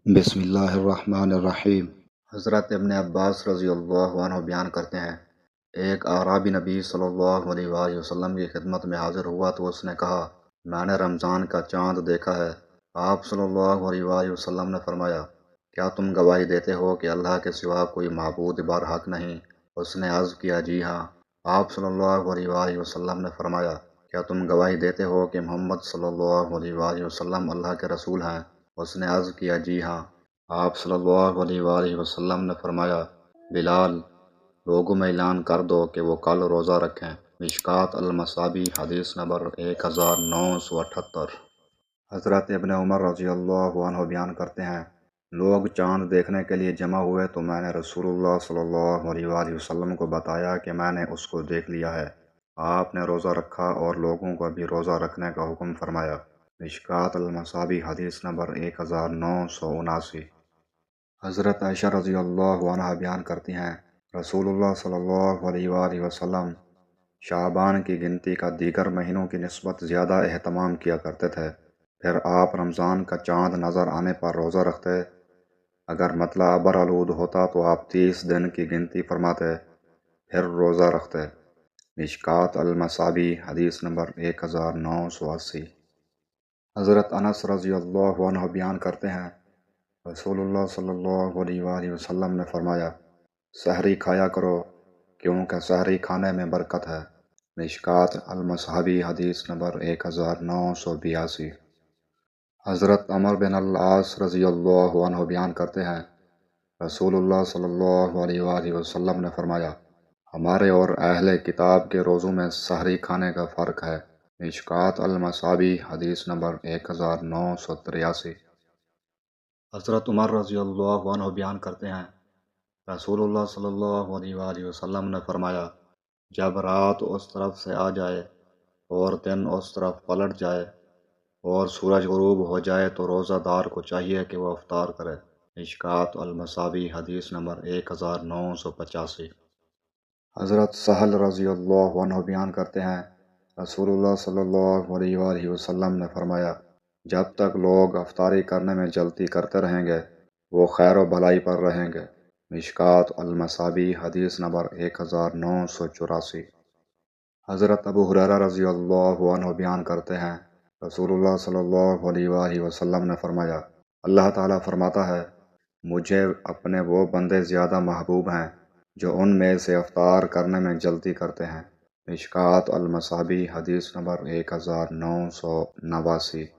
بسم اللہ الرحمن الرحیم۔ حضرت ابن عباس رضی اللہ عنہ بیان کرتے ہیں، ایک اعرابی نبی صلی اللہ علیہ وآلہ وسلم کی خدمت میں حاضر ہوا تو اس نے کہا، میں نے رمضان کا چاند دیکھا ہے۔ آپ صلی اللہ علیہ وآلہ وسلم نے فرمایا، کیا تم گواہی دیتے ہو کہ اللہ کے سوا کوئی معبود برحق نہیں؟ اس نے عرض کیا، جی ہاں۔ آپ صلی اللہ علیہ وآلہ وسلم نے فرمایا، کیا تم گواہی دیتے ہو کہ محمد صلی اللہ علیہ وآلہ وسلم اللہ کے رسول ہیں؟ اس نے عرض کیا، جی ہاں۔ آپ صلی اللہ علیہ وآلہ وسلم نے فرمایا، بلال، لوگوں میں اعلان کر دو کہ وہ کل روزہ رکھیں۔ مشکوٰۃ المصابیح، حدیث نمبر 1978۔ حضرت ابن عمر رضی اللہ عنہ بیان کرتے ہیں، لوگ چاند دیکھنے کے لیے جمع ہوئے تو میں نے رسول اللہ صلی اللہ علیہ وآلہ وسلم کو بتایا کہ میں نے اس کو دیکھ لیا ہے۔ آپ نے روزہ رکھا اور لوگوں کو بھی روزہ رکھنے کا حکم فرمایا۔ مشکوٰۃ المصابیح، حدیث نمبر 1979۔ حضرت عائشہ رضی اللہ عنہ بیان کرتی ہیں، رسول اللہ صلی اللہ علیہ وآلہ وسلم شعبان کی گنتی کا دیگر مہینوں کی نسبت زیادہ اہتمام کیا کرتے تھے۔ پھر آپ رمضان کا چاند نظر آنے پر روزہ رکھتے۔ اگر مطلع ابر آلود ہوتا تو آپ 30 دن کی گنتی فرماتے، پھر روزہ رکھتے۔ مشکوٰۃ المصابیح، حدیث نمبر 1980۔ حضرت انس رضی اللہ عنہ بیان کرتے ہیں، رسول اللہ صلی اللہ علیہ وآلہ وسلم نے فرمایا، سحری کھایا کرو کیونکہ سحری کھانے میں برکت ہے۔ مشکوٰۃ المصابیح، حدیث نمبر 1982۔ حضرت عمر بن العاص رضی اللہ عنہ بیان کرتے ہیں، رسول اللہ صلی اللہ علیہ وآلہ وسلم نے فرمایا، ہمارے اور اہل کتاب کے روزوں میں سحری کھانے کا فرق ہے۔ مشکوٰۃ المصابیح، حدیث نمبر 1983۔ حضرت عمر رضی اللہ عنہ بیان کرتے ہیں، رسول اللہ صلی اللہ علیہ وآلہ وسلم نے فرمایا، جب رات اس طرف سے آ جائے اور دن اس طرف پلٹ جائے اور سورج غروب ہو جائے تو روزہ دار کو چاہیے کہ وہ افطار کرے۔ مشکوٰۃ المصابیح، حدیث نمبر 1985۔ حضرت سہل رضی اللہ عنہ بیان کرتے ہیں، رسول اللہ صلی اللہ علیہ وآلہ وسلم نے فرمایا، جب تک لوگ افطاری کرنے میں جلدی کرتے رہیں گے وہ خیر و بھلائی پر رہیں گے۔ مشکوٰۃ المصابیح، حدیث نمبر 1984۔ حضرت ابو ہریرہ رضی اللہ عنہ بیان کرتے ہیں، رسول اللہ صلی اللہ علیہ وآلہ وسلم نے فرمایا، اللہ تعالیٰ فرماتا ہے، مجھے اپنے وہ بندے زیادہ محبوب ہیں جو ان میں سے افطار کرنے میں جلدی کرتے ہیں۔ مشکوٰۃ المصابیح، حدیث نمبر 1989۔